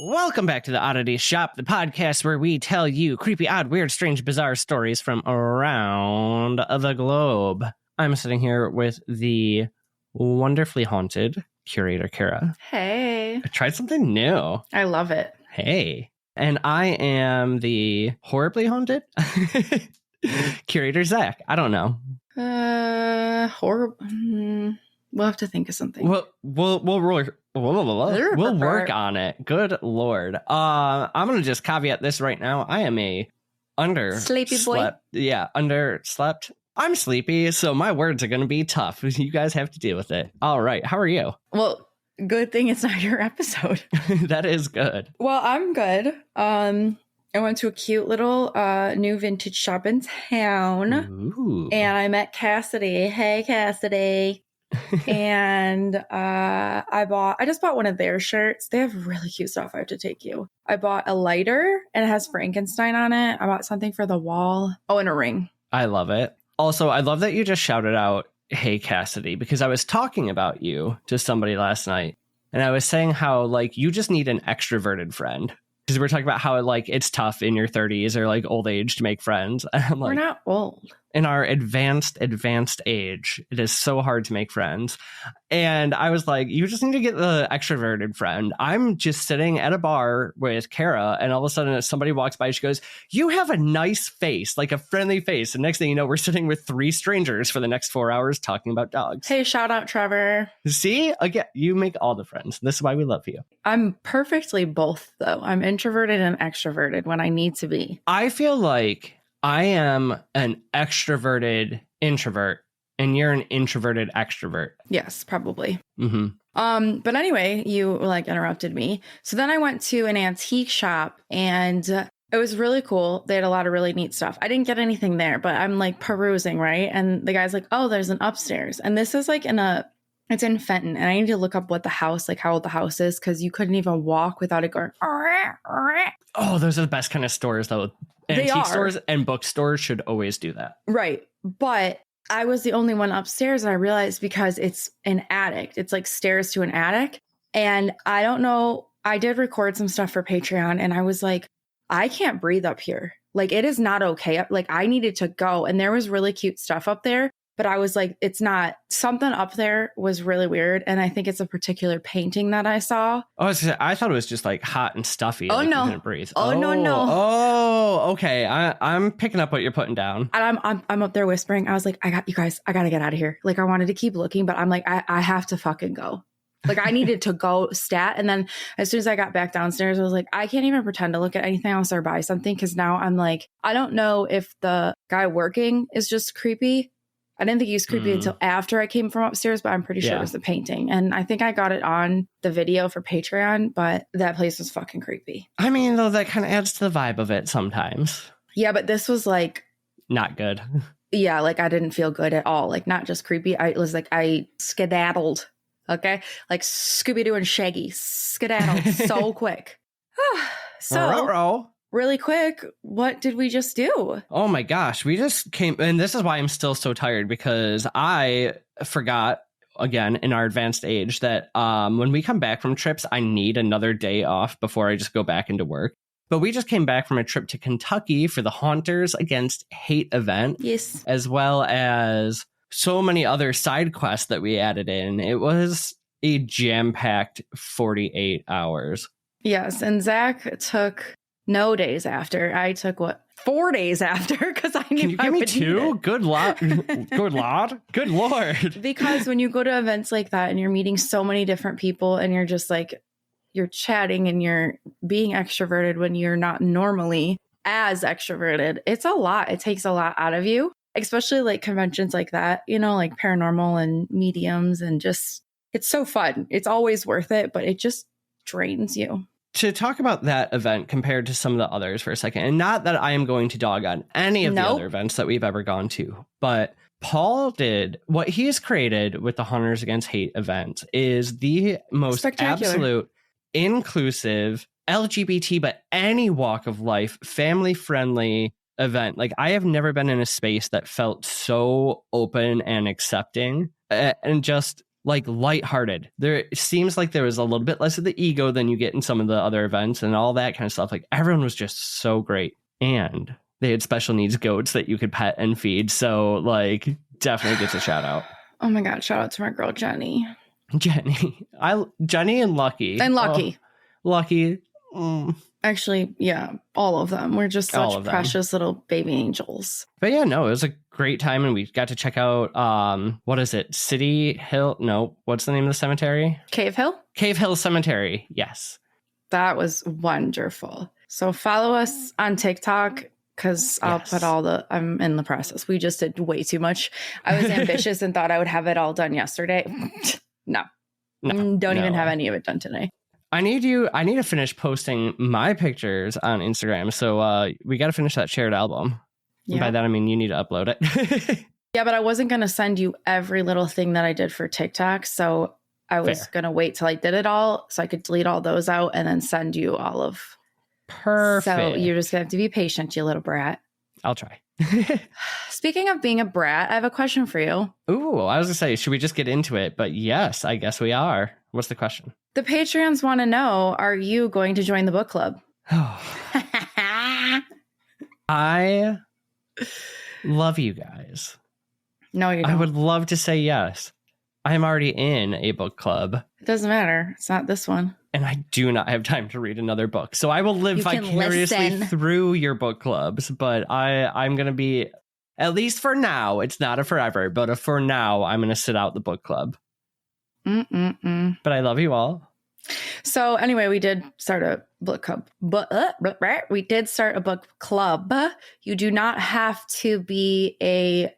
Welcome back to The Oddity Shop, the podcast where we tell you creepy, odd, weird, strange, bizarre stories from around the globe. I'm sitting here with the wonderfully haunted Curator Kara. Hey. I tried something new. I love it. Hey. And I am the horribly haunted Curator Zach. I don't know. Horrible. We'll have to think of something. We'll work on it. Good Lord. I'm gonna just caveat this right now. I am a sleepy boy. Yeah, underslept. I'm sleepy, so my words are gonna be tough. You guys have to deal with it. All right. How are you? Well, good thing it's not your episode. That is good. Well, I'm good. I went to a cute little new vintage shop in town. Ooh. And I met Cassidy. Hey, Cassidy. And I just bought one of their shirts. They have really cute stuff. I have to take you. I bought a lighter and it has Frankenstein on it. I bought something for the wall. Oh, and a ring. I love it. Also, I love that you just shouted out, "Hey, Cassidy," because I was talking about you to somebody last night. And I was saying how, like, you just need an extroverted friend. Because we're talking about how, like, it's tough in your 30s or, like, old age to make friends. And I'm like, we're not old. In our advanced age, it is so hard to make friends. And I was like, you just need to get the extroverted friend. I'm just sitting at a bar with Kara, and all of a sudden somebody walks by, she goes, "You have a nice face, like a friendly face." And next thing you know, we're sitting with 3 strangers for the next 4 hours talking about dogs. Hey, shout out Trevor. See, again, you make all the friends. This is why we love you. I'm perfectly both, though. I'm introverted and extroverted when I need to be. I feel like I am an extroverted introvert, and you're an introverted extrovert. Yes, probably. Mm-hmm. But anyway, you like interrupted me. So then I went to an antique shop, and it was really cool. They had a lot of really neat stuff. I didn't get anything there, but I'm like perusing, right? And the guy's like, "Oh, there's an upstairs," and this is like it's in Fenton, and I need to look up what the house, like how old the house is, because you couldn't even walk without it going. Oh, those are the best kind of stores, though. Antique stores and bookstores should always do that. Right. But I was the only one upstairs, and I realized because it's an attic, it's like stairs to an attic. And I don't know, I did record some stuff for Patreon, and I was like, I can't breathe up here. Like, it is not okay. Like, I needed to go, and there was really cute stuff up there. But I was like, it's not, something up there was really weird. And I think it's a particular painting that I saw. Oh, I thought it was just like hot and stuffy. Oh, like no. You couldn't breathe. Oh, no. Oh, okay. I'm picking up what you're putting down. And I'm up there whispering. I was like, you guys, I got to get out of here. Like, I wanted to keep looking, but I'm like, I have to fucking go. Like, I needed to go stat. And then as soon as I got back downstairs, I was like, I can't even pretend to look at anything else or buy something. Because now I'm like, I don't know if the guy working is just creepy. I didn't think he was creepy until after I came from upstairs, but I'm pretty sure it was the painting. And I think I got it on the video for Patreon, but that place was fucking creepy. I mean, though, that kind of adds to the vibe of it sometimes. Yeah, but this was like... not good. Yeah, like I didn't feel good at all. Like, not just creepy. I was like, I skedaddled. Okay? Like Scooby-Doo and Shaggy. Skedaddled so quick. So... really quick, what did we just do? Oh my gosh, we just came, and this is why I'm still so tired, because I forgot, again, in our advanced age, that when we come back from trips, I need another day off before I just go back into work. But we just came back from a trip to Kentucky for the Haunters Against Hate event. Yes. As well as so many other side quests that we added in. It was a jam-packed 48 hours. Yes, and Zach took... no days after. I took 4 days after, because I knew. Can you give me 2? Good Lord. Good Lord. Because when you go to events like that and you're meeting so many different people and you're just like, you're chatting and you're being extroverted when you're not normally as extroverted, it's a lot. It takes a lot out of you, especially like conventions like that, you know, like paranormal and mediums, and just, it's so fun. It's always worth it, but it just drains you. To talk about that event compared to some of the others for a second, and not that I am going to dog on any of the other events that we've ever gone to, but Paul did what he has created with the Hunters Against Hate event is the most absolute inclusive LGBT, but any walk of life, family friendly event. Like, I have never been in a space that felt so open and accepting, and just like lighthearted. There seems like there was a little bit less of the ego than you get in some of the other events and all that kind of stuff. Like everyone was just so great. And they had special needs goats that you could pet and feed. So like definitely gets a shout out. Oh my God. Shout out to my girl, Jenny. Jenny and Lucky. And Lucky. Oh, Lucky. Actually, yeah, all of them. We're just such precious little baby angels. But yeah, no, it was a great time. And we got to check out, what is it? City Hill? No, what's the name of the cemetery? Cave Hill? Cave Hill Cemetery. Yes. That was wonderful. So follow us on TikTok because I'll put I'm in the process. We just did way too much. I was ambitious and thought I would have it all done yesterday. No. Don't even have any of it done today. I need to finish posting my pictures on Instagram. So we got to finish that shared album. Yeah. By that, I mean, you need to upload it. Yeah, but I wasn't going to send you every little thing that I did for TikTok. So I was going to wait till I did it all so I could delete all those out and then send you all of. Perfect. So you're just going to have to be patient, you little brat. I'll try. Speaking of being a brat, I have a question for you. Ooh, I was going to say, should we just get into it? But yes, I guess we are. What's the question? The Patreons want to know, are you going to join the book club? I love you guys. No, you don't. I would love to say yes. I am already in a book club. It doesn't matter. It's not this one. And I do not have time to read another book. So I will live vicariously through your book clubs. But I'm going to be, at least for now, it's not a forever, but for now, I'm going to sit out the book club. But I love you all. So anyway, we did start a book club. We did start a book club. You do not have to be a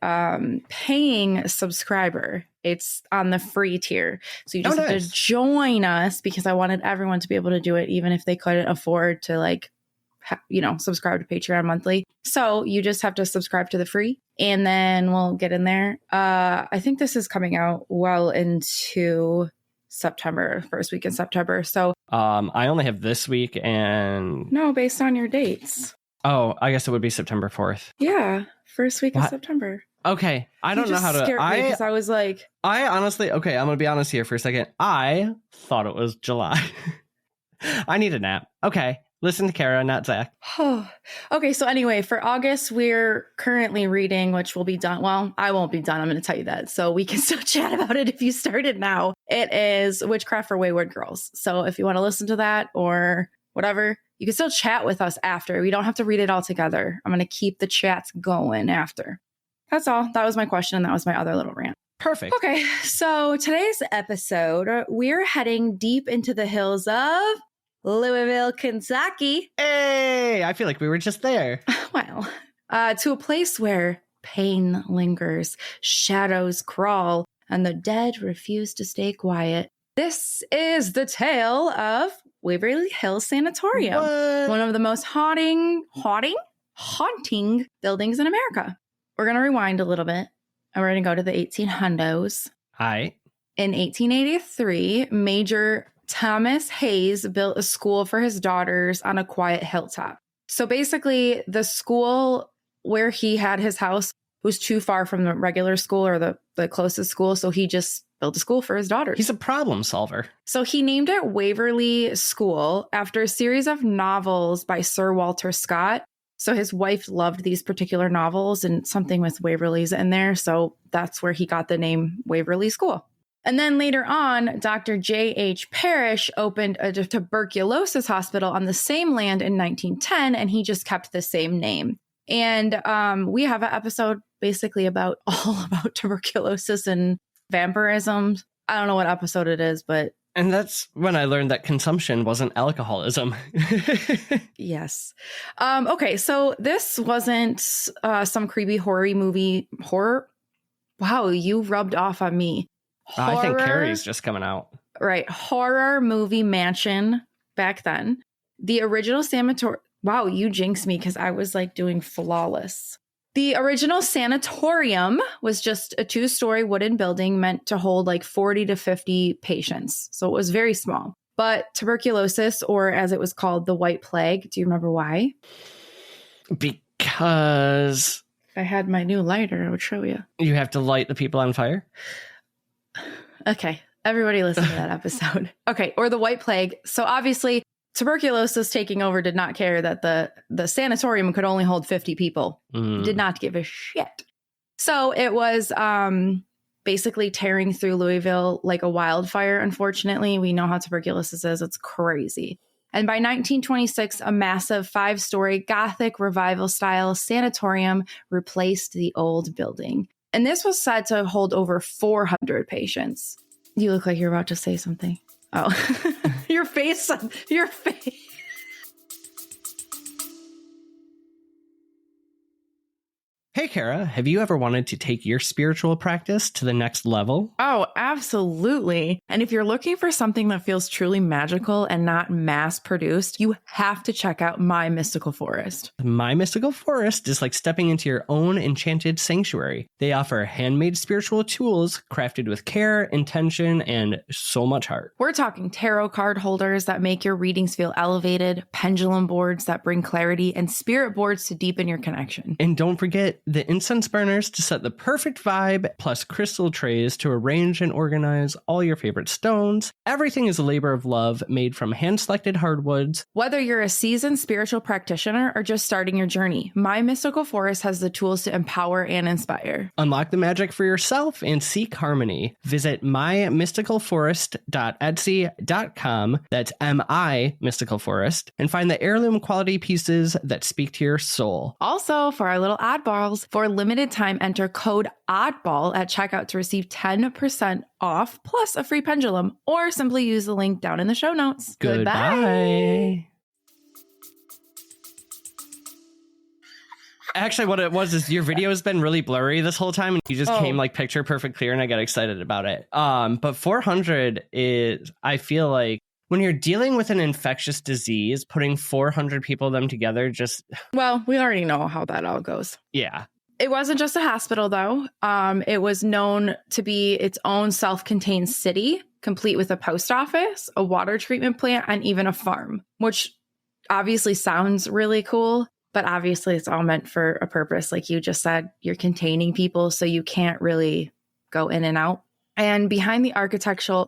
paying subscriber. It's on the free tier. So you just have to join us because I wanted everyone to be able to do it, even if they couldn't afford to subscribe to Patreon monthly. So you just have to subscribe to the free and then we'll get in there. I think this is coming out well into September, first week in September. So I only have this week and no, based on your dates. Oh, I guess it would be September 4th. Yeah, first week in September. Okay, I don't know how to. Because I was like, I honestly, okay, I'm gonna be honest here for a second. I thought it was July. I need a nap. Okay, listen to Kara, not Zach. Okay, so anyway, for August, we're currently reading, which will be done. Well, I won't be done. I'm going to tell you that. So we can still chat about it if you started now. It is Witchcraft for Wayward Girls. So if you want to listen to that or whatever, you can still chat with us after. We don't have to read it all together. I'm going to keep the chats going after. That's all. That was my question. And that was my other little rant. Perfect. Okay, so today's episode, we're heading deep into the hills of Louisville, Kentucky. Hey, I feel like we were just there. Well, to a place where pain lingers, shadows crawl, and the dead refuse to stay quiet. This is the tale of Waverly Hills Sanatorium, one of the most haunting buildings in America. We're going to rewind a little bit, and we're going to go to the 1800s. Hi. In 1883, Major Thomas Hayes built a school for his daughters on a quiet hilltop. So basically, the school where he had his house was too far from the regular school or the closest school. So he just built a school for his daughters. He's a problem solver. So he named it Waverly School after a series of novels by Sir Walter Scott. So his wife loved these particular novels and something with Waverly's in there. So that's where he got the name Waverly School. And then later on, Dr. J.H. Parrish opened a tuberculosis hospital on the same land in 1910, and he just kept the same name. And we have an episode basically all about tuberculosis and vampirism. I don't know what episode it is, but... And that's when I learned that consumption wasn't alcoholism. Yes. Okay, so this wasn't some creepy horror movie. Horror? Wow, you rubbed off on me. Horror, I think Carrie's just coming out. Right. Horror movie mansion back then. The original sanatorium. Wow, you jinxed me because I was like doing flawless. The original sanatorium was just a 2-story wooden building meant to hold like 40 to 50 patients. So it was very small. But tuberculosis, or as it was called, the White Plague. Do you remember why? Because... If I had my new lighter, I would show you. You have to light the people on fire? Okay. Everybody listen to that episode. Okay. Or the White Plague. So obviously tuberculosis taking over did not care that the sanatorium could only hold 50 people. Did not give a shit. So it was basically tearing through Louisville like a wildfire. Unfortunately, we know how tuberculosis is. It's crazy. And by 1926, a massive 5-story Gothic revival style sanatorium replaced the old building. And this was said to hold over 400 patients. You look like you're about to say something. Oh, your face. Hey, Kara, have you ever wanted to take your spiritual practice to the next level? Oh, absolutely. And if you're looking for something that feels truly magical and not mass produced, you have to check out My Mystical Forest. My Mystical Forest is like stepping into your own enchanted sanctuary. They offer handmade spiritual tools crafted with care, intention, and so much heart. We're talking tarot card holders that make your readings feel elevated, pendulum boards that bring clarity, and spirit boards to deepen your connection. And don't forget the incense burners to set the perfect vibe, plus crystal trays to arrange and organize all your favorite stones. Everything is a labor of love made from hand-selected hardwoods. Whether you're a seasoned spiritual practitioner or just starting your journey, My Mystical Forest has the tools to empower and inspire. Unlock the magic for yourself and seek harmony. Visit mymysticalforest.etsy.com. That's M-I Mystical Forest, and find the heirloom quality pieces that speak to your soul. Also, for our little oddballs, for a limited time, enter code ODDBALL at checkout to receive 10% off plus a free pendulum, or simply use the link down in the show notes. Goodbye. Actually, what it was is your video has been really blurry this whole time, and you just came like picture perfect clear, and I got excited about it. But 400 is, I feel like, when you're dealing with an infectious disease, putting 400 people them together just... Well, we already know how that all goes. Yeah. It wasn't just a hospital, though. It was known to be its own self-contained city, complete with a post office, a water treatment plant, and even a farm, which obviously sounds really cool, but obviously it's all meant for a purpose. Like you just said, you're containing people, so you can't really go in and out. And behind the architecture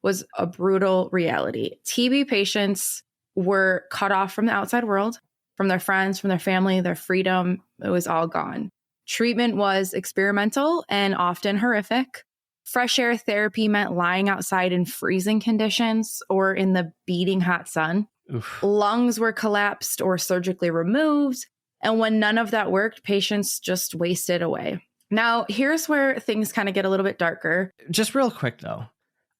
was a brutal reality. TB patients were cut off from the outside world, from their friends, from their family, their freedom. It was all gone. Treatment was experimental and often horrific. Fresh air therapy meant lying outside in freezing conditions or in the beating hot sun. Oof. Lungs were collapsed or surgically removed. And when none of that worked, patients just wasted away. Now, here's where things kind of get a little bit darker. Just real quick, though.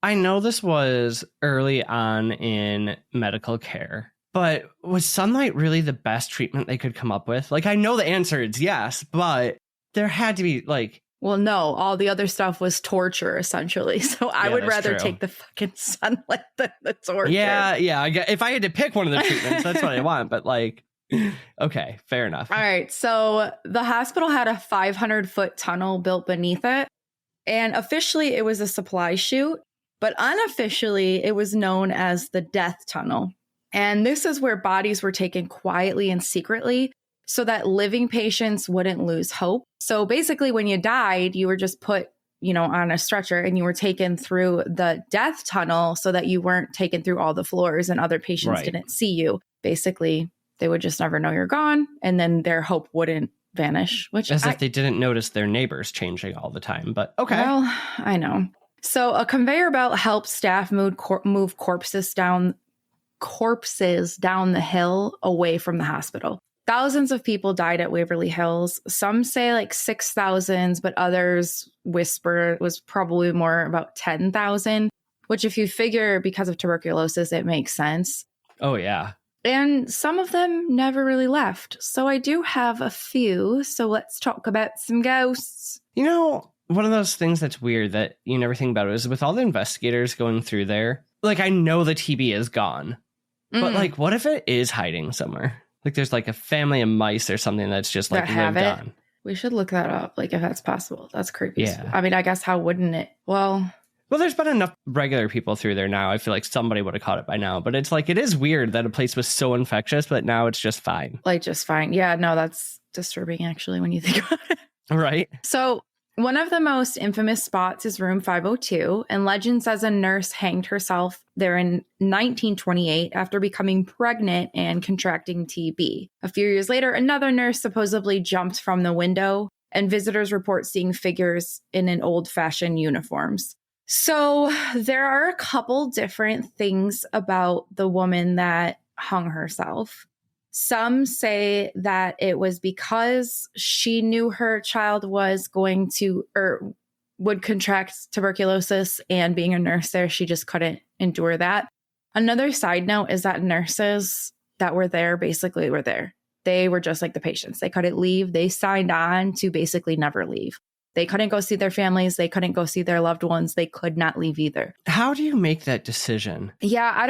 I know this was early on in medical care, but was sunlight really the best treatment they could come up with? Like, I know the answer is yes, but there had to be like... Well, no, all the other stuff was torture, essentially. So I would rather take the fucking sunlight than the torture. Yeah. If I had to pick one of the treatments, that's what I want. But like... Okay, fair enough. All right. So the hospital had a 500-foot tunnel built beneath it. And officially, it was a supply chute. But unofficially, it was known as the death tunnel. And this is where bodies were taken quietly and secretly so that living patients wouldn't lose hope. So basically, when you died, you were just put, on a stretcher and you were taken through the death tunnel so that you weren't taken through all the floors and other patients didn't see you. Basically, they would just never know you're gone, and then their hope wouldn't vanish. Which As if they didn't notice their neighbors changing all the time, but okay. Well, I know. So a conveyor belt helped staff move corpses down the hill away from the hospital. Thousands of people died at Waverly Hills. Some say like 6,000, but others whisper it was probably more about 10,000, which if you figure because of tuberculosis, it makes sense. Oh, yeah. And some of them never really left. So I do have a few. So let's talk about some ghosts. One of those things that's weird that you never think about is with all the investigators going through there, like I know the TB is gone, but like what if it is hiding somewhere? Like there's like a family of mice or something that's just like lived on. We should look that up, like if that's possible. That's creepy. Yeah. I mean, I guess how wouldn't it? Well, there's been enough regular people through there now. I feel like somebody would have caught it by now. But it's like, it is weird that a place was so infectious, but now it's just fine. Like just fine. Yeah, no, that's disturbing actually when you think about it. Right. So One of the most infamous spots is room 502, and legend says a nurse hanged herself there in 1928 after becoming pregnant and contracting TB. A few years later, another nurse supposedly jumped from the window, and visitors report seeing figures in an old-fashioned uniforms. So there are a couple different things about the woman that hung herself. Some say that it was because she knew her child was going to or would contract tuberculosis, and being a nurse there, she just couldn't endure that. Another side note is that nurses that were there basically were there. They were just like the patients. They couldn't leave. They signed on to basically never leave. They couldn't go see their families. They couldn't go see their loved ones. They could not leave either. How do you make that decision? Yeah, I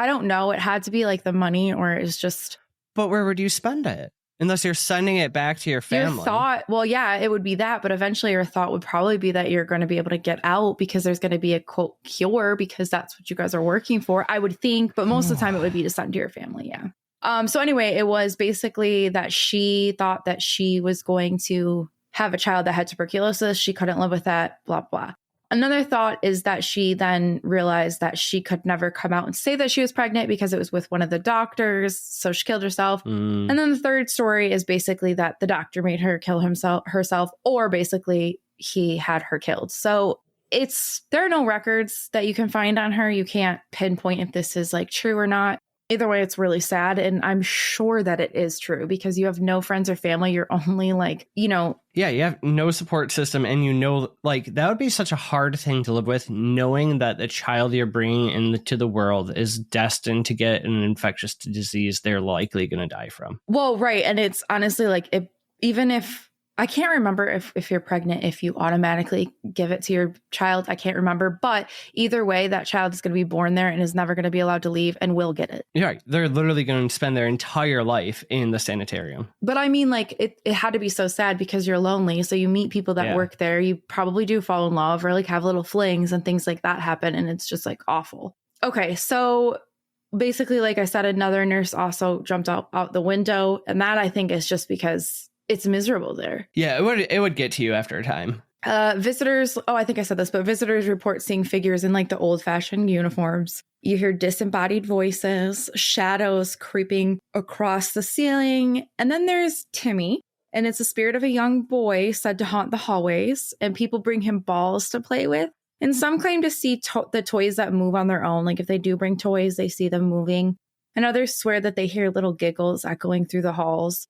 don't know. It had to be like the money, or it's just... But where would you spend it? Unless you're sending it back to your family. Your thought, well, yeah, it would be that. But eventually your thought would probably be that you're going to be able to get out because there's going to be a quote cure, because that's what you guys are working for, I would think. But most of the time it would be to send to your family. Yeah. So anyway, it was basically that she thought that she was going to have a child that had tuberculosis. She couldn't live with that, blah, blah. Another thought is that she then realized that she could never come out and say that she was pregnant because it was with one of the doctors. So she killed herself. And then the third story is basically that the doctor made her kill herself, or basically he had her killed. So there are no records that you can find on her. You can't pinpoint if this is like true or not. Either way, it's really sad. And I'm sure that it is true because you have no friends or family. You're only like, Yeah, you have no support system. And like that would be such a hard thing to live with, knowing that the child you're bringing into the world is destined to get an infectious disease they're likely going to die from. Well, right. And it's honestly like, even if I can't remember if you're pregnant, if you automatically give it to your child. I can't remember. But either way, that child is going to be born there and is never going to be allowed to leave and will get it. Yeah, right. They're literally going to spend their entire life in the sanitarium. But I mean, like, it had to be so sad because you're lonely. So you meet people that work there. You probably do fall in love or like have little flings and things like that happen. And it's just like awful. Okay, so basically, like I said, another nurse also jumped out the window. And that I think is just because it's miserable there. Yeah, it would get to you after a time. Visitors, I think I said this, but visitors report seeing figures in like the old-fashioned uniforms. You hear disembodied voices, shadows creeping across the ceiling. And then there's Timmy, and it's the spirit of a young boy said to haunt the hallways, and people bring him balls to play with. And some claim to see the toys that move on their own. Like if they do bring toys, they see them moving. And others swear that they hear little giggles echoing through the halls.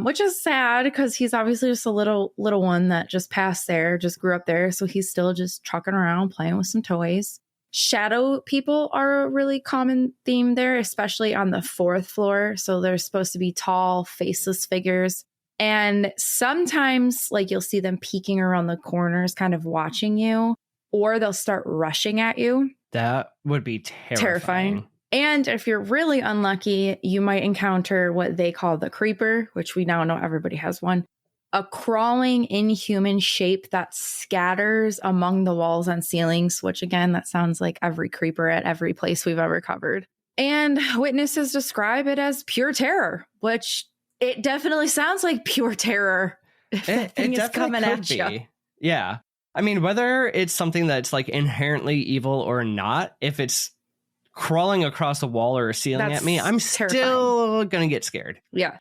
Which is sad because he's obviously just a little one that just passed there, just grew up there. So he's still just trucking around playing with some toys. Shadow people are a really common theme there, especially on the 4th floor. So they're supposed to be tall, faceless figures. And sometimes like you'll see them peeking around the corners, kind of watching you, or they'll start rushing at you. That would be terrifying. And if you're really unlucky, you might encounter what they call the creeper, which we now know everybody has one. A crawling, inhuman shape that scatters among the walls and ceilings, which again, that sounds like every creeper at every place we've ever covered. And witnesses describe it as pure terror, which it definitely sounds like pure terror. If that thing is coming at you. Yeah. I mean, whether it's something that's like inherently evil or not, if it's crawling across a wall or a ceiling at me, I'm still gonna get scared. Yeah.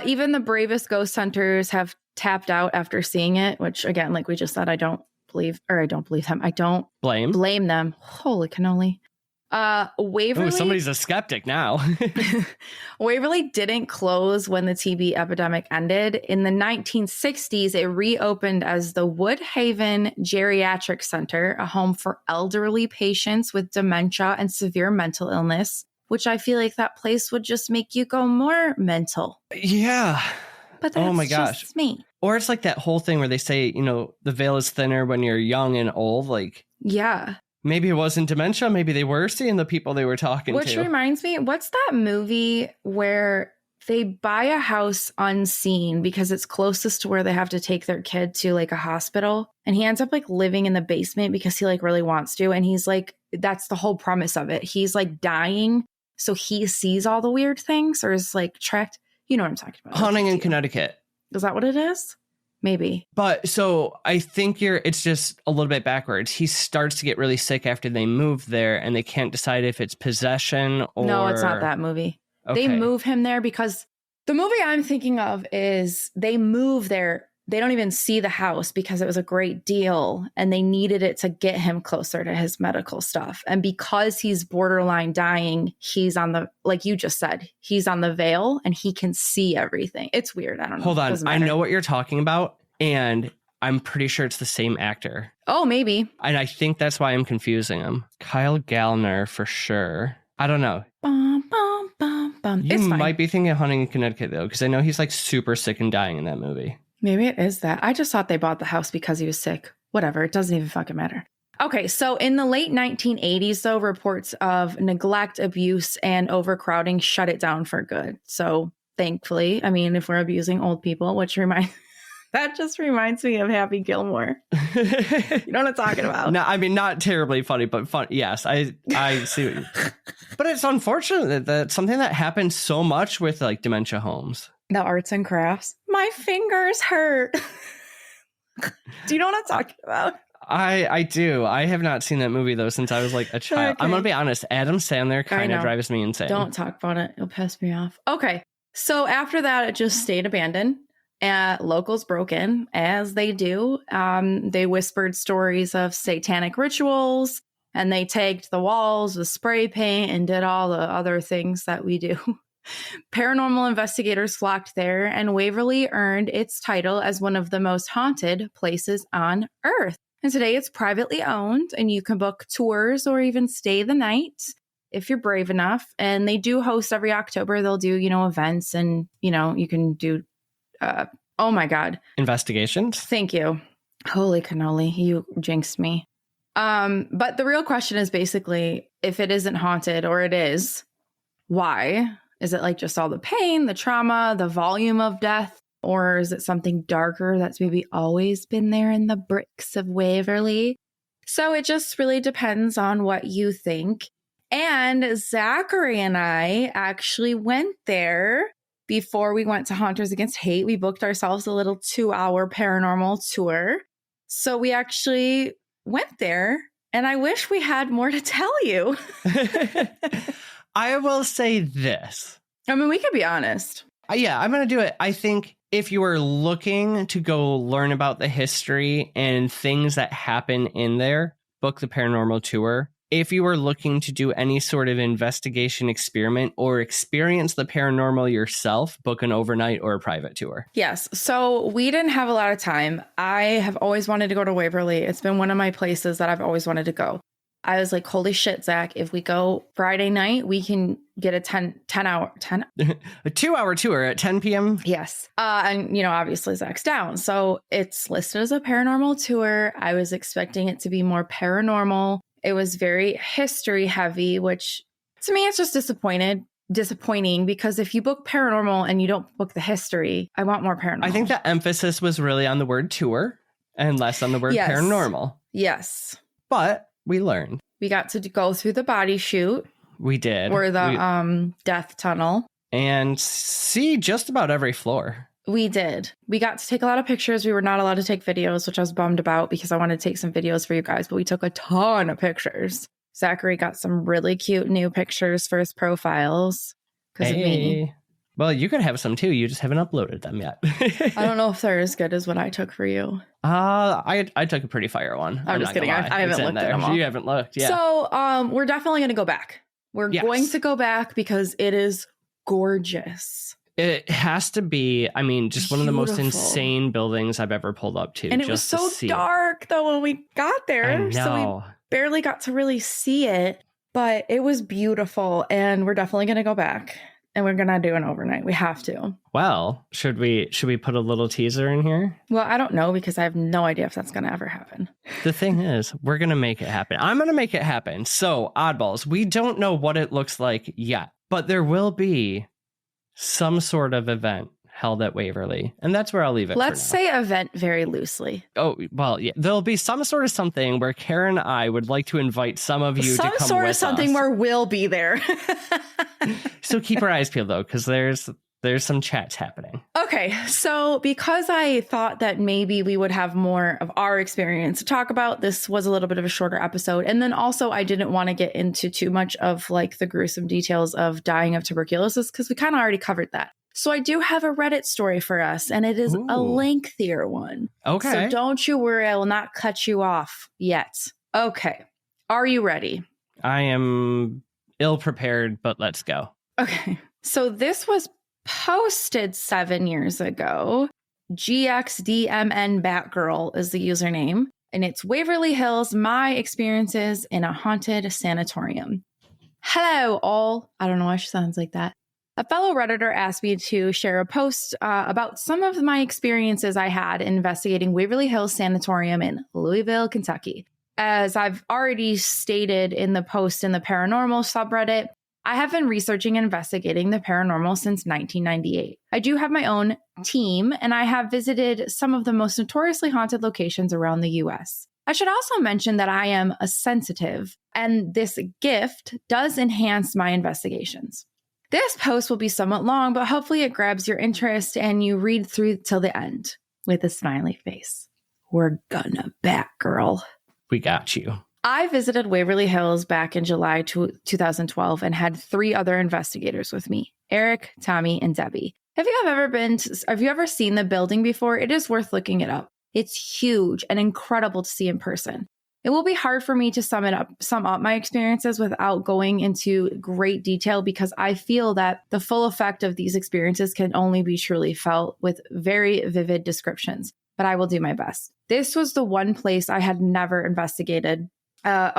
Even the bravest ghost hunters have tapped out after seeing it, which again, like we just said, I don't believe them. I don't blame them. Holy cannoli. Waverly. Ooh, somebody's a skeptic now. Waverly didn't close when the TB epidemic ended. In the 1960s, it reopened as the Woodhaven Geriatric Center, a home for elderly patients with dementia and severe mental illness, which I feel like that place would just make you go more mental. Yeah. But that's just me. Or it's like that whole thing where they say, the veil is thinner when you're young and old. Like, yeah. Maybe it wasn't dementia. Maybe they were seeing the people they were talking to. Which reminds me, what's that movie where they buy a house unseen because it's closest to where they have to take their kid to like a hospital? And he ends up like living in the basement because he like really wants to. And he's like, that's the whole premise of it. He's like dying. So he sees all the weird things or is like tracked. You know what I'm talking about. Haunting in Connecticut. Is that what it is? maybe. But so I think it's just a little bit backwards. He starts to get really sick after they move there, and they can't decide if it's possession or... No, it's not that movie. Okay. They move him there because the movie I'm thinking of is they move there. They don't even see the house because it was a great deal and they needed it to get him closer to his medical stuff. And because he's borderline dying, he's on the, like you just said, he's on the veil and he can see everything. It's weird. I don't know. Hold on. I know what you're talking about. And I'm pretty sure it's the same actor. Oh, maybe. And I think that's why I'm confusing him. Kyle Gallner for sure. I don't know. Bum, bum, bum, bum. You might be thinking of Hunting in Connecticut, though, because I know he's like super sick and dying in that movie. Maybe it is that. I just thought they bought the house because he was sick. Whatever. It doesn't even fucking matter. Okay. So in the late 1980s, though, reports of neglect, abuse, and overcrowding shut it down for good. So thankfully, I mean, if we're abusing old people, that just reminds me of Happy Gilmore. You know what I'm talking about? No, I mean, not terribly funny, but fun. Yes, I see what you... But it's unfortunate that something that happens so much with like dementia homes. The arts and crafts. My fingers hurt. Do you know what I'm talking about? I do. I have not seen that movie, though, since I was like a child. Okay. I'm going to be honest. Adam Sandler kind of drives me insane. Don't talk about it. It'll piss me off. Okay. So after that, it just stayed abandoned. Locals broke in, as they do. They whispered stories of satanic rituals, and they tagged the walls with spray paint and did all the other things that we do. Paranormal investigators flocked there, and Waverly earned its title as one of the most haunted places on Earth. And today it's privately owned, and you can book tours or even stay the night if you're brave enough. And they do host every October. They'll do, events, and, you can do, oh my God. Investigations? Thank you. Holy cannoli, you jinxed me. But the real question is basically, if it isn't haunted, or it is, why? Is it like just all the pain, the trauma, the volume of death? Or is it something darker that's maybe always been there in the bricks of Waverly? So it just really depends on what you think. And Zachary and I actually went there before we went to Haunters Against Hate. We booked ourselves a little 2-hour paranormal tour. So we actually went there, and I wish we had more to tell you. I will say this. I mean, we could be honest. Yeah, I'm going to do it. I think if you are looking to go learn about the history and things that happen in there, book the paranormal tour. If you are looking to do any sort of investigation experiment or experience the paranormal yourself, book an overnight or a private tour. Yes. So we didn't have a lot of time. I have always wanted to go to Waverly. It's been one of my places that I've always wanted to go. I was like, holy shit, Zach, if we go Friday night, we can get a 2-hour tour at 10 p.m. Yes. And, obviously Zach's down. So it's listed as a paranormal tour. I was expecting it to be more paranormal. It was very history heavy, which to me, it's just disappointing because if you book paranormal and you don't book the history, I want more paranormal. I think the emphasis was really on the word tour and less on the word paranormal. Yes. But we learned. We got to go through the body chute. We did. Or the death tunnel. And see just about every floor. We did. We got to take a lot of pictures. We were not allowed to take videos, which I was bummed about because I wanted to take some videos for you guys, but we took a ton of pictures. Zachary got some really cute new pictures for his profiles because of me. Well, you could have some too. You just haven't uploaded them yet. I don't know if they're as good as what I took for you. I took a pretty fire one. I'm just kidding. I haven't looked at them all. You haven't looked, yeah. So we're definitely going to go back. We're going to go back because it is gorgeous. It has to be, I mean, just one of the most insane buildings I've ever pulled up to. And it was so dark, though, when we got there. I know. So we barely got to really see it, but it was beautiful. And we're definitely going to go back. And we're going to do an overnight. We have to. Well, should we put a little teaser in here? Well, I don't know because I have no idea if that's going to ever happen. The thing is, we're going to make it happen. I'm going to make it happen. So, oddballs, we don't know what it looks like yet, but there will be some sort of event held at Waverly. And that's where I'll leave it. Let's say event very loosely. Oh, well, yeah. There'll be some sort of something where Karen and I would like to invite some of you to come with us. Some sort of something where we'll be there. So keep our eyes peeled, though, because there's There's some chats happening. Okay, so because I thought that maybe we would have more of our experience to talk about, this was a little bit of a shorter episode. And then also I didn't want to get into too much of like the gruesome details of dying of tuberculosis because we kind of already covered that. So I do have a Reddit story for us, and it is a lengthier one. Okay. So don't you worry, I will not cut you off yet. Okay, are you ready? I am ill-prepared, but let's go. Okay, so this was posted 7 years ago. GXDMN Batgirl is the username, and it's Waverly Hills, my experiences in a haunted sanatorium. Hello, all. I don't know why she sounds like that. A fellow Redditor asked me to share a post about some of my experiences I had investigating Waverly Hills Sanatorium in Louisville, Kentucky. As I've already stated in the post in the paranormal subreddit, I have been researching and investigating the paranormal since 1998. I do have my own team, and I have visited some of the most notoriously haunted locations around the US. I should also mention that I am a sensitive, and this gift does enhance my investigations. This post will be somewhat long, but hopefully it grabs your interest and you read through till the end with a smiley face. We're gonna Batgirl. We got you. I visited Waverly Hills back in July 2012 and had 3 other investigators with me, Eric, Tommy, and Debbie. Have you ever seen the building before? It is worth looking it up. It's huge and incredible to see in person. It will be hard for me to sum up my experiences without going into great detail because I feel that the full effect of these experiences can only be truly felt with very vivid descriptions, but I will do my best. This was the one place I had never investigated. I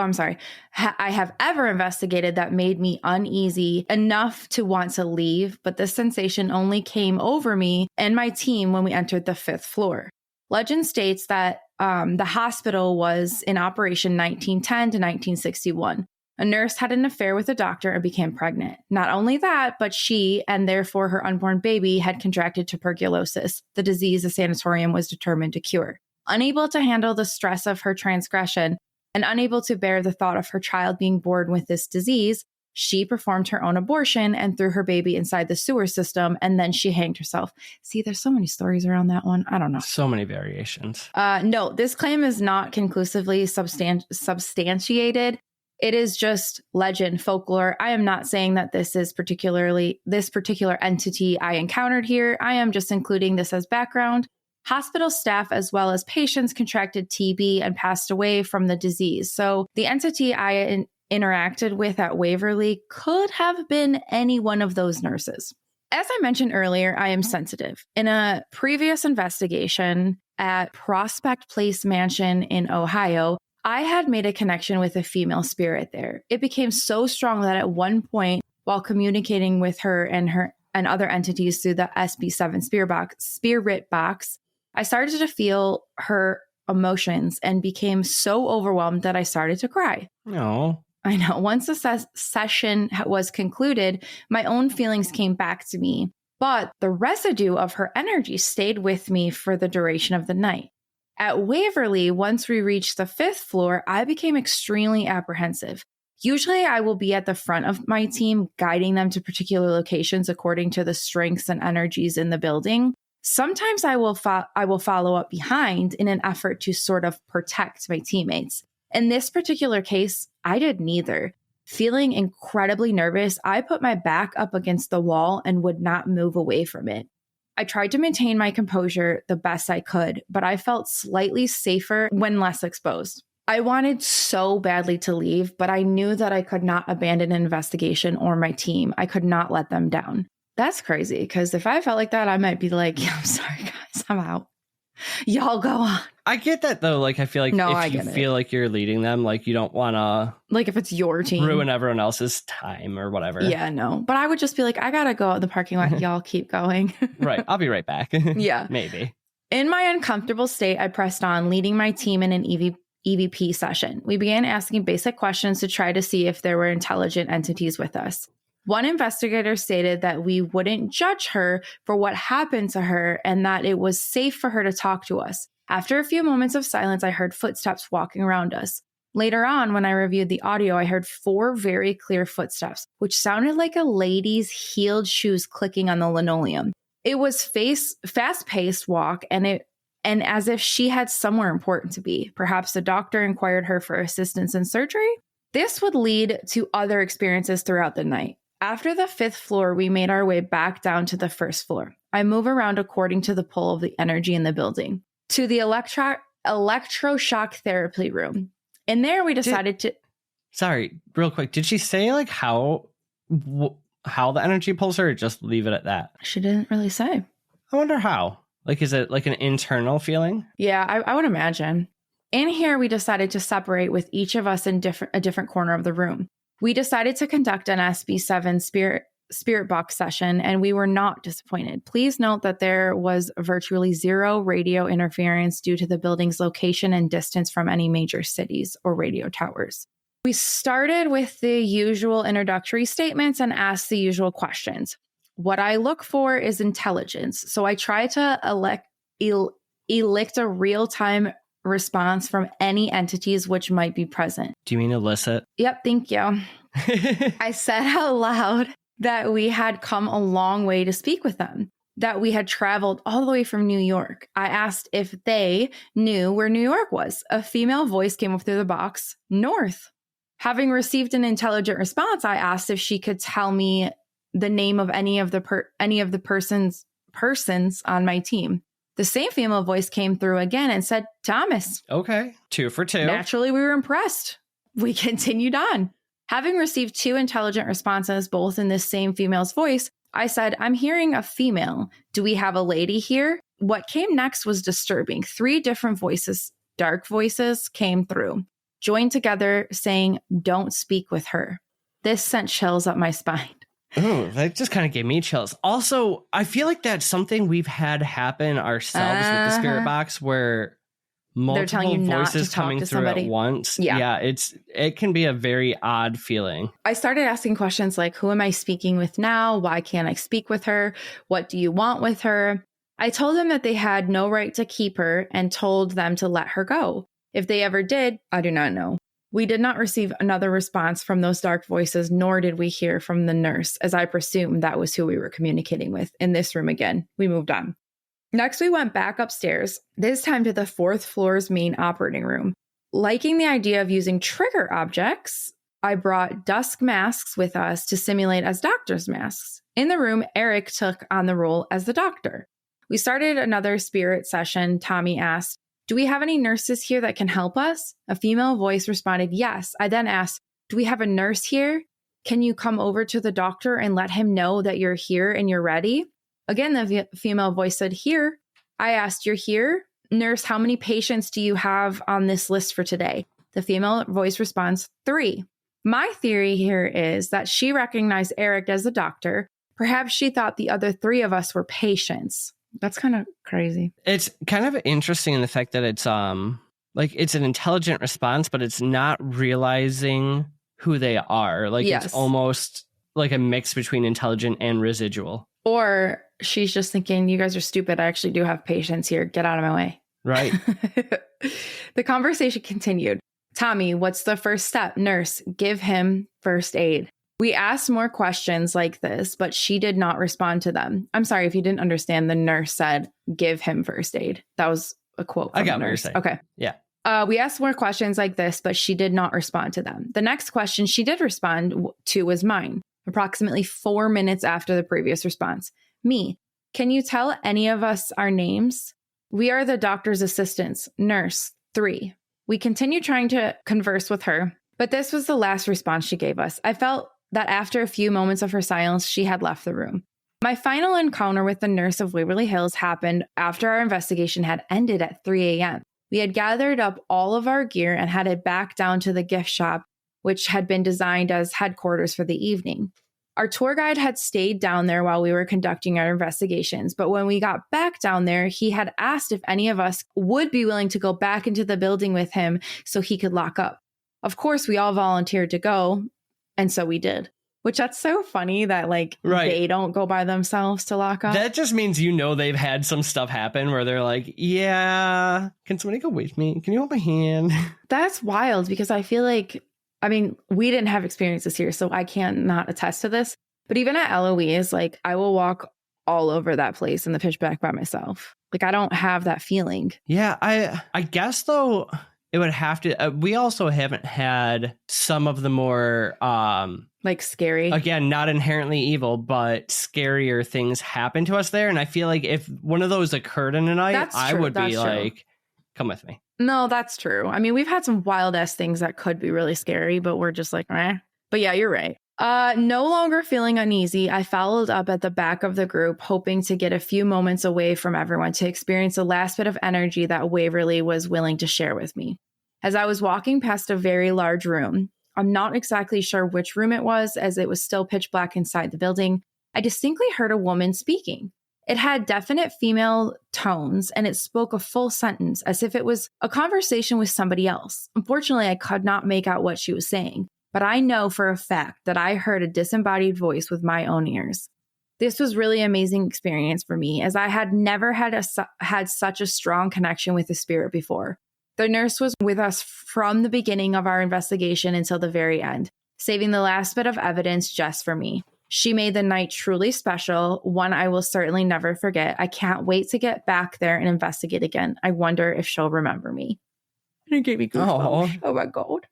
have ever investigated that made me uneasy enough to want to leave, but this sensation only came over me and my team when we entered the 5th floor. Legend states that the hospital was in operation 1910 to 1961. A nurse had an affair with a doctor and became pregnant. Not only that, but she, and therefore her unborn baby, had contracted tuberculosis, the disease the sanatorium was determined to cure. Unable to handle the stress of her transgression and unable to bear the thought of her child being born with this disease, she performed her own abortion and threw her baby inside the sewer system, and then she hanged herself. See, there's so many stories around that one. I don't know. So many variations. No, this claim is not conclusively substantiated. It is just legend, folklore. I am not saying that this particular entity I encountered here. I am just including this as background. Hospital staff as well as patients contracted TB and passed away from the disease. So the entity I interacted with at Waverly could have been any one of those nurses. As I mentioned earlier, I am sensitive. In a previous investigation at Prospect Place Mansion in Ohio, I had made a connection with a female spirit there. It became so strong that at one point, while communicating with her and other entities through the SB7 spirit box, I started to feel her emotions and became so overwhelmed that I started to cry. No. I know. Once the session was concluded, my own feelings came back to me, but the residue of her energy stayed with me for the duration of the night. At Waverly, once we reached the 5th floor, I became extremely apprehensive. Usually I will be at the front of my team, guiding them to particular locations according to the strengths and energies in the building. Sometimes I will follow up behind in an effort to sort of protect my teammates. In this particular case, I did neither. Feeling incredibly nervous, I put my back up against the wall and would not move away from it. I tried to maintain my composure the best I could, but I felt slightly safer when less exposed. I wanted so badly to leave, but I knew that I could not abandon an investigation or my team. I could not let them down. That's crazy, because if I felt like that, I might be like, yeah, I'm sorry, guys, I'm out. Y'all go on. I get that, though. Like, I feel like if you feel like you're leading them, like, you don't want to... Like, if it's your team. Ruin everyone else's time or whatever. Yeah, no. But I would just be like, I got to go out in the parking lot. Y'all keep going. Right. I'll be right back. Yeah. Maybe. In my uncomfortable state, I pressed on, leading my team in an EVP session. We began asking basic questions to try to see if there were intelligent entities with us. One investigator stated that we wouldn't judge her for what happened to her and that it was safe for her to talk to us. After a few moments of silence, I heard footsteps walking around us. Later on, when I reviewed the audio, I heard 4 very clear footsteps, which sounded like a lady's heeled shoes clicking on the linoleum. It was fast-paced walk, and as if she had somewhere important to be. Perhaps the doctor inquired her for assistance in surgery. This would lead to other experiences throughout the night. After the 5th floor, we made our way back down to the 1st floor. I move around according to the pull of the energy in the building to the electroshock therapy room. In there, we decided to... Sorry, real quick. Did she say like how the energy pulls her, or just leave it at that? She didn't really say. I wonder how. Like, is it like an internal feeling? Yeah, I would imagine. In here, we decided to separate with each of us in a different corner of the room. We decided to conduct an SB7 spirit box session, and we were not disappointed. Please note that there was virtually 0 radio interference due to the building's location and distance from any major cities or radio towers. We started with the usual introductory statements and asked the usual questions. What I look for is intelligence, so I try to elicit a real-time response from any entities which might be present. Do you mean elicit? Yep, thank you. I said out loud that we had come a long way to speak with them, that we had traveled all the way from New York. I asked if they knew where New York was. A female voice came up through the box, north. Having received an intelligent response, I asked if she could tell me the name of any of the persons on my team. The same female voice came through again and said, Thomas. Okay, 2 for 2. Naturally, we were impressed. We continued on. Having received 2 intelligent responses, both in this same female's voice, I said, I'm hearing a female. Do we have a lady here? What came next was disturbing. 3 different voices, dark voices, came through, joined together saying, don't speak with her. This sent chills up my spine. Oh, that just kind of gave me chills. Also, I feel like that's something we've had happen ourselves with the spirit box, where multiple voices coming through somebody at once. Yeah, it can be a very odd feeling. I started asking questions like, who am I speaking with now? Why can't I speak with her? What do you want with her? I told them that they had no right to keep her and told them to let her go. If they ever did, I do not know. We did not receive another response from those dark voices, nor did we hear from the nurse, as I presume that was who we were communicating with. In this room again, we moved on. Next, we went back upstairs, this time to the 4th floor's main operating room. Liking the idea of using trigger objects, I brought dusk masks with us to simulate as doctor's masks. In the room, Eric took on the role as the doctor. We started another spirit session. Tommy asked, do we have any nurses here that can help us? A female voice responded, yes. I then asked, do we have a nurse here? Can you come over to the doctor and let him know that you're here and you're ready? Again, the female voice said, here. I asked, you're here? Nurse, how many patients do you have on this list for today? The female voice responds, 3. My theory here is that she recognized Eric as the doctor. Perhaps she thought the other 3 of us were patients. That's kind of crazy. It's kind of interesting in the fact that it's like it's an intelligent response, but it's not realizing who they are. Like It's almost like a mix between intelligent and residual. Or she's just thinking, you guys are stupid. I actually do have patients here. Get out of my way. Right. The conversation continued. Tommy, what's the first step? Nurse, give him first aid. We asked more questions like this, but she did not respond to them. I'm sorry if you didn't understand. The nurse said, give him first aid. That was a quote from the nurse. Okay. Yeah. We asked more questions like this, but she did not respond to them. The next question she did respond to was mine, approximately 4 minutes after the previous response. Me, can you tell any of us our names? We are the doctor's assistants. Nurse, 3. We continued trying to converse with her, but this was the last response she gave us. I felt that after a few moments of her silence, she had left the room. My final encounter with the nurse of Waverly Hills happened after our investigation had ended at 3 a.m. We had gathered up all of our gear and headed back down to the gift shop, which had been designed as headquarters for the evening. Our tour guide had stayed down there while we were conducting our investigations, but when we got back down there, he had asked if any of us would be willing to go back into the building with him so he could lock up. Of course, we all volunteered to go, and so we did. Which that's so funny that like they don't go by themselves to lock up. That just means they've had some stuff happen where they're like, yeah, can somebody go with me? Can you hold my hand? That's wild because I feel like, I mean, we didn't have experiences here, so I can't not attest to this. But even at Eloise, like I will walk all over that place in the pitch black by myself. Like I don't have that feeling. Yeah, I guess though it would have to. We also haven't had some of the more like scary, again, not inherently evil, but scarier things happen to us there. And I feel like if one of those occurred in a night, I would be like, come with me. No, that's true. I mean, we've had some wild ass things that could be really scary, but we're just like, eh. But yeah, you're right. No longer feeling uneasy, I followed up at the back of the group, hoping to get a few moments away from everyone to experience the last bit of energy that Waverly was willing to share with me. As I was walking past a very large room, I'm not exactly sure which room it was, as it was still pitch black inside the building, I distinctly heard a woman speaking. It had definite female tones, and it spoke a full sentence as if it was a conversation with somebody else. Unfortunately, I could not make out what she was saying. But I know for a fact that I heard a disembodied voice with my own ears. This was really an amazing experience for me, as I had never had such a strong connection with the spirit before. The nurse was with us from the beginning of our investigation until the very end, saving the last bit of evidence just for me. She made the night truly special, one I will certainly never forget. I can't wait to get back there and investigate again. I wonder if she'll remember me. And it gave me goosebumps. Oh my God.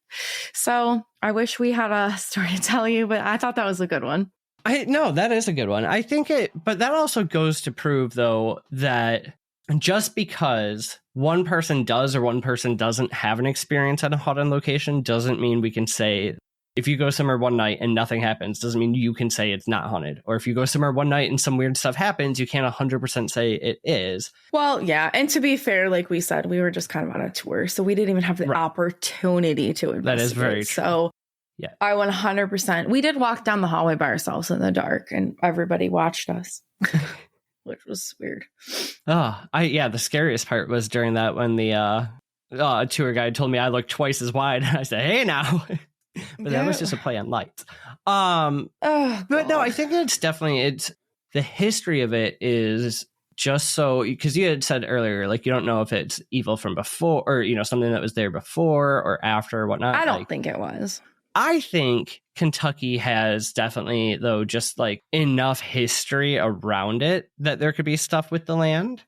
So I wish we had a story to tell you, but I thought that was a good one. No, that is a good one. I think but that also goes to prove, though, that just because one person does or one person doesn't have an experience at a haunted location doesn't mean we can say, if you go somewhere one night and nothing happens, doesn't mean you can say it's not haunted. Or if you go somewhere one night and some weird stuff happens, you can't 100% say it is. Well, yeah. And to be fair, like we said, we were just kind of on a tour, so we didn't even have the opportunity to investigate. That is very true. So yeah, I 100%. We did walk down the hallway by ourselves in the dark, and everybody watched us, which was weird. The scariest part was during that when the tour guide told me I looked twice as wide. I said, hey, now. But that was just a play on lights. But no, I think it's the history of it is just so, because you had said earlier, like, you don't know if it's evil from before or, something that was there before or after or whatnot. I don't think it was. I think Kentucky has definitely, though, just like enough history around it that there could be stuff with the land.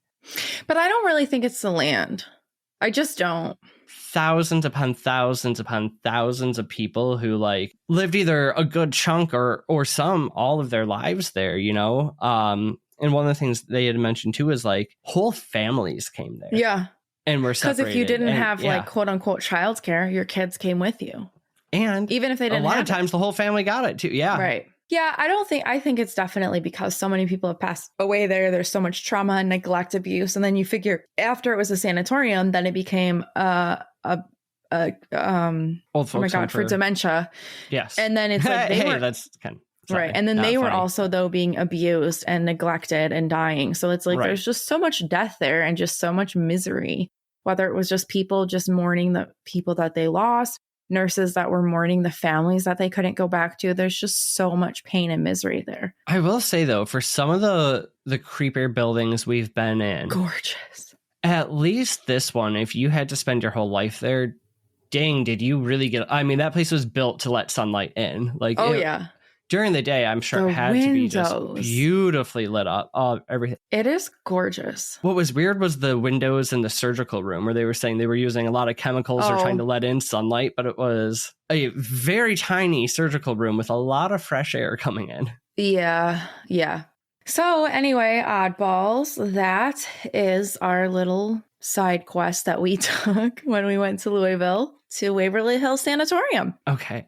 But I don't really think it's the land. I just don't. Thousands upon thousands upon thousands of people who like lived either a good chunk or some all of their lives there, and one of the things they had mentioned too is like whole families came there. Yeah. And were separated. Because if you didn't have like quote unquote childcare, your kids came with you. And even if they didn't, a lot of times the whole family got it too. Yeah. Right. Yeah, I think it's definitely because so many people have passed away there. There's so much trauma and neglect, abuse. And then you figure after it was a sanatorium, then it became old folks for dementia. Yes. And then it's like that's kind of right. And then they were also though being abused and neglected and dying. So it's like there's just so much death there and just so much misery, whether it was just people just mourning the people that they lost, nurses that were mourning the families that they couldn't go back to. There's just so much pain and misery there. I will say though, for some of the creepier buildings we've been in, gorgeous. At least this one, if you had to spend your whole life there, dang, did you really get... I mean, that place was built to let sunlight in. Like, yeah. During the day, I'm sure it had to be just beautifully lit up. Everything. It is gorgeous. What was weird was the windows in the surgical room where they were saying they were using a lot of chemicals or trying to let in sunlight, but it was a very tiny surgical room with a lot of fresh air coming in. Yeah. Yeah. So anyway, oddballs, that is our little side quest that we took when we went to Louisville to Waverly Hills Sanatorium. Okay.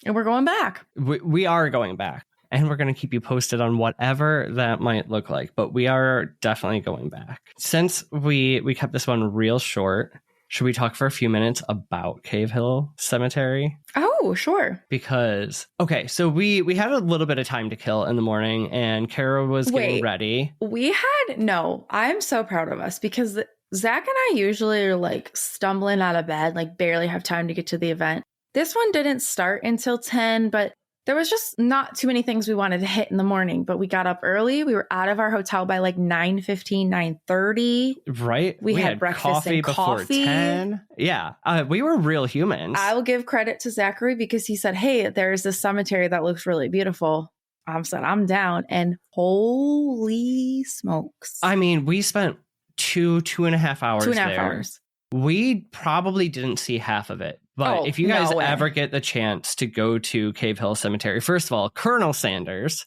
And we're going back. We are going back. And we're going to keep you posted on whatever that might look like. But we are definitely going back. Since we kept this one real short, should we talk for a few minutes about Cave Hill Cemetery? Oh, sure. Because, okay, so we had a little bit of time to kill in the morning and Kara was getting ready. I'm so proud of us because Zach and I usually are like stumbling out of bed, like barely have time to get to the event. This one didn't start until 10, but There was just not too many things we wanted to hit in the morning, but we got up early. We were out of our hotel by like 9:15, 9:30. Right. We had breakfast coffee and before 10. Yeah. We were real humans. I will give credit to Zachary because he said, hey, there's this cemetery that looks really beautiful. I said, I'm down. And holy smokes. I mean, we spent 2.5 hours 2.5 there. hours. We probably didn't see half of it. But if you guys ever get the chance to go to Cave Hill Cemetery, first of all, Colonel Sanders,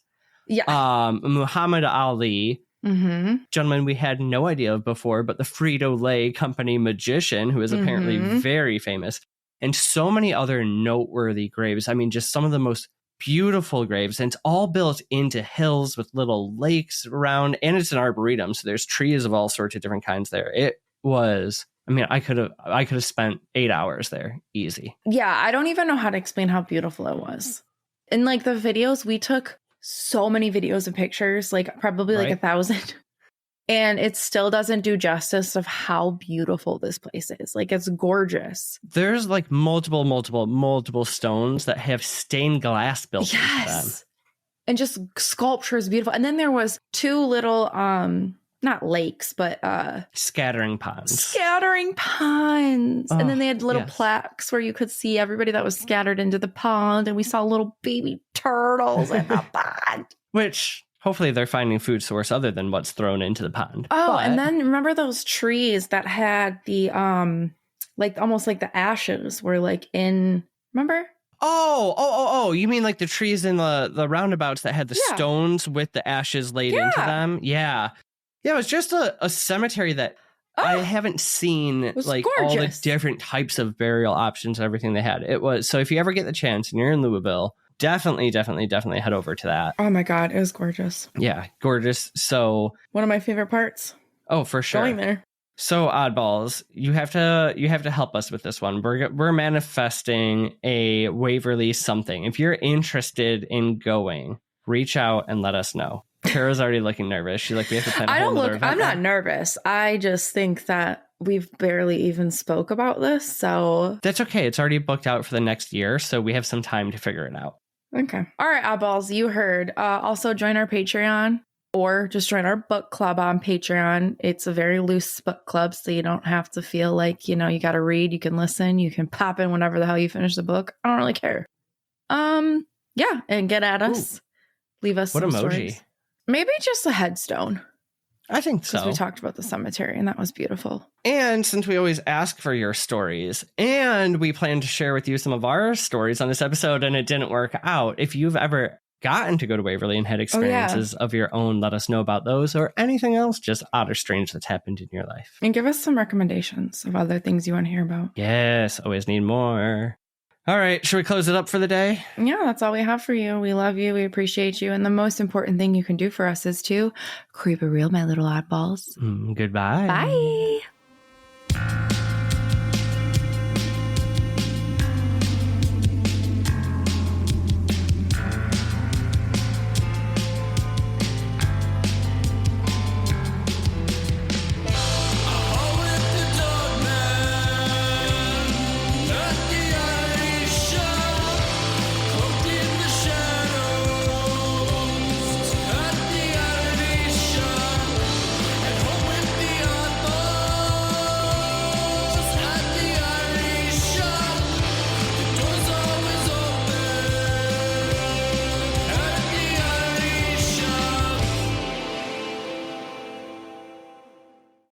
Muhammad Ali, gentleman we had no idea of before, but the Frito-Lay company magician, who is apparently very famous, and so many other noteworthy graves. I mean, just some of the most beautiful graves, and it's all built into hills with little lakes around, and it's an arboretum, so there's trees of all sorts of different kinds there. It was... I mean, I could have spent 8 hours there, easy. Yeah, I don't even know how to explain how beautiful it was. In like the videos, we took so many videos and pictures, like probably like 1,000. And it still doesn't do justice of how beautiful this place is. Like, it's gorgeous. There's like multiple stones that have stained glass built into them. And just sculptures, beautiful. And then there was 2 little not lakes, but scattering ponds. And then they had little plaques where you could see everybody that was scattered into the pond, and we saw little baby turtles in the pond. Which hopefully they're finding food source other than what's thrown into the pond. And then remember those trees that had the like almost like the ashes were like in, remember? Oh, you mean like the trees in the roundabouts that had the stones with the ashes laid into them? Yeah. Yeah, it was just a cemetery that I haven't seen like gorgeous. All the different types of burial options and everything they had. It was, so if you ever get the chance and you're in Louisville, definitely head over to that. Oh my God, it was gorgeous. Yeah, gorgeous. So one of my favorite parts. Oh, for sure. Going there. So oddballs, you have to help us with this one. We're manifesting a Waverly something. If you're interested in going, reach out and let us know. Kara's already looking nervous. She's like, we have to plan a whole other event. I'm not nervous. I just think that we've barely even spoke about this, so... That's okay. It's already booked out for the next year, so we have some time to figure it out. Okay. All right, oddballs, you heard. Also, join our Patreon, or just join our book club on Patreon. It's a very loose book club, so you don't have to feel like, you got to read. You can listen. You can pop in whenever the hell you finish the book. I don't really care. Yeah, and get at us. Ooh. Leave us some emoji? Stories. Maybe just a headstone. I think so. Because we talked about the cemetery, and that was beautiful. And since we always ask for your stories, and we plan to share with you some of our stories on this episode, and it didn't work out, if you've ever gotten to go to Waverly and had experiences of your own, let us know about those, or anything else just odd or strange that's happened in your life. And give us some recommendations of other things you want to hear about. Yes, always need more. All right, should we close it up for the day? Yeah, that's all we have for you. We love you. We appreciate you. And the most important thing you can do for us is to creep a reel, my little oddballs. Goodbye. Bye.